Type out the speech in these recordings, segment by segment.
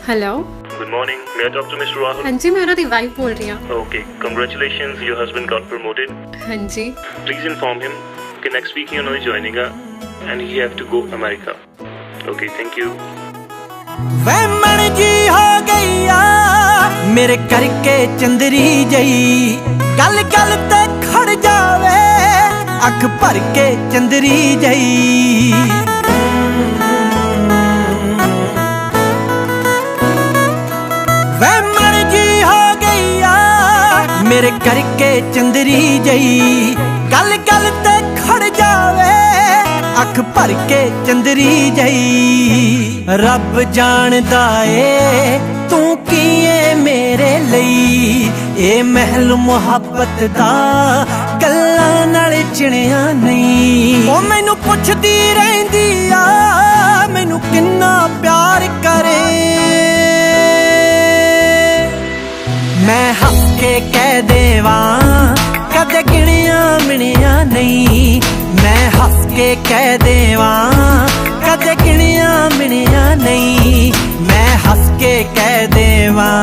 Hello, Good morning. May I talk to Mr. Rahul? हाँ जी, मैं उनकी वाइफ बोल रही हूँ। Okay. Congratulations, your husband got promoted. हाँ जी। Please inform him that next week he is joining and he have to go America. Okay, thank you. ਵਹਿਮਣ ਜੀ ਹੋ ਗਈਆ ਮੇਰੇ ਕਰਕੇ ਚੰਦਰੀ ਜਈ ਗੱਲ ਗੱਲ ਤੇ ਖੜ ਜਾਵੇ ਅੱਖ ਭਰ ਕੇ ਚੰਦਰੀ ਜਈ ਵਹਿਮਣ ਜੀ ਹੋ ਗਈਆ ਮੇਰੇ ਕਰਕੇ ਚੰਦਰੀ ਜਈ ਗੱਲ ਗੱਲ ਤੇ ਖੜ ਜਾਵੇ ਅੱਖ ਭਰ ਕੇ ਚੰਦਰੀ ਜਈ ਰੱਬ ਜਾਣਦਾ ਏ ਤੂੰ ਕੀ ਏ ਮੇਰੇ ਲਈ ਇਹ ਮਹਿਲ ਮੁਹੱਬਤ ਦਾ ਗੱਲਾਂ ਨਾਲ ਚਿਣਿਆ ਨਹੀਂ ਉਹ ਮੈਨੂੰ ਪੁੱਛਦੀ ਰਹਿੰਦੀ ਆ ਮੈਨੂੰ ਕਿੰਨਾ ਪਿਆਰ ਕਰੇ ਮੈਂ ਹੱਸ ਕੇ ਕਹਿ ਦੇਵਾਂ ਕਦੇ ਗਿਣਿਆ ਮਿਣਿਆ ਨਹੀਂ ਮੈਂ ਹੱਸ ਕੇ ਕਹਿ ਦੇਵਾਂ ਕਦੇ ਗਿਣਿਆ ਮਿਣਿਆ ਨਹੀਂ ਮੈਂ ਹੱਸ ਕੇ ਕਹਿ ਦੇਵਾਂ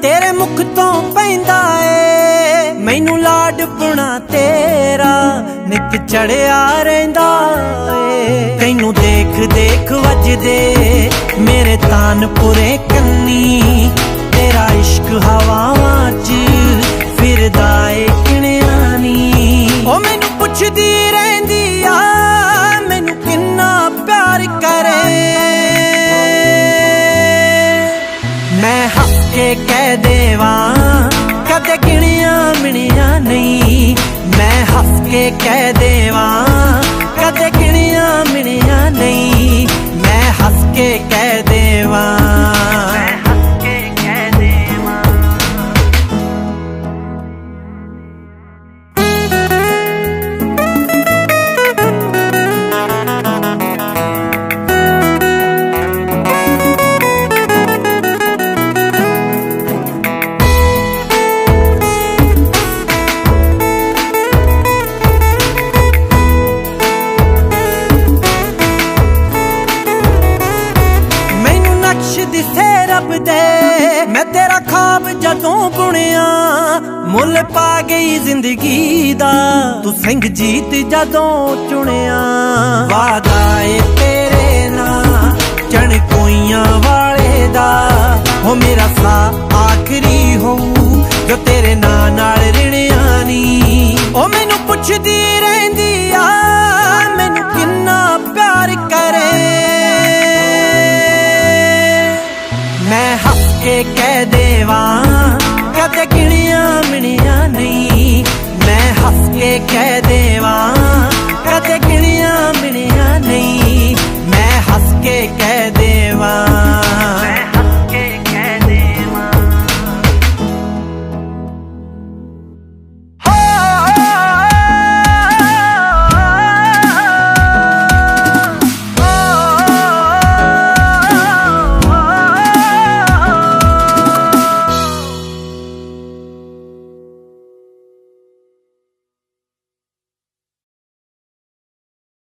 ਤੇਰੇ ਮੁਖ ਤੋਂ ਪੈਂਦਾ ਏ ਮੈਨੂੰ ਲਾਡ ਪੁਣਾ ਤੇਰਾ ਨਿੱਕ ਚੜਿਆ ਰਹਿੰਦਾ ਏ ਤੈਨੂੰ ਦੇਖ ਦੇਖ ਵੱਜਦੇ ਮੇਰੇ ਤਾਨਪੁਰੇ ਕੰਨੀ ਤੇਰਾ ਇਸ਼ਕ ਹਵਾਵਾਂ 'ਚ ਫਿਰਦਾ ਏ ਕਿਣਿਆ ਨੀ ਉਹ ਮੈਨੂੰ ਪੁੱਛਦੀ ਰਹਿੰਦੀ ਆ ਮੈਨੂੰ ਕਿੰਨਾ ਪਿਆਰ ਕਰੇ ਮੈਂ ਹੱਸ ਕੇ ਕਹਿ ਦੇਵਾਂ ਕਦੇ ਗਿਣਿਆ ਮਿਣਿਆ ਨਹੀਂ ਮੈਂ ਹੱਸ ਕੇ ਕਹਿ ਦੇਵਾਂ ਕਦੇ ਗਿਣਿਆ ਮਿਣਿਆ ਨਹੀਂ ਮੈਂ ਹੱਸ ਕੇ ਕਹਿ ਦੇਵਾਂ ਦਿਸੇ ਰੱਬ ਦੇ ਮੈਂ ਤੇਰਾ ਖਾਬ ਜਦੋਂ ਬੁਣਿਆ ਮੁੱਲ ਪਾ ਗਈ ਜ਼ਿੰਦਗੀ ਦਾ ਤੂੰ ਸਿੰਘ ਜੀਤ ਜਦੋਂ ਚੁਣਿਆ ਵਾਦਾ ਏ ਤੇਰੇ ਨਾਲ ਚਣ ਕੋਈਆਂ ਵਾਲੇ ਦਾ ਹੋ ਮੇਰਾ ਸਾਹ ਆਖਰੀ ਹੋਊ ਜੋ ਤੇਰੇ ਨਾਂ ਨਾਲ ਰਿਣਿਆ ਨੀ ਉਹ ਮੈਨੂੰ ਪੁੱਛਦੀ ਰਹਿੰਦੀ ਆ ਮੈਨੂੰ ਕਿੰਨਾ ਪਿਆਰ ਕਰੇ ਮੈਂ ਹੱਸ ਕੇ ਕਹਿ ਦੇਵਾਂ ਕਦੇ ਗਿਣਿਆ ਮਿਣਿਆ ਨਹੀਂ ਮੈਂ ਹੱਸ ਕੇ ਕਹਿ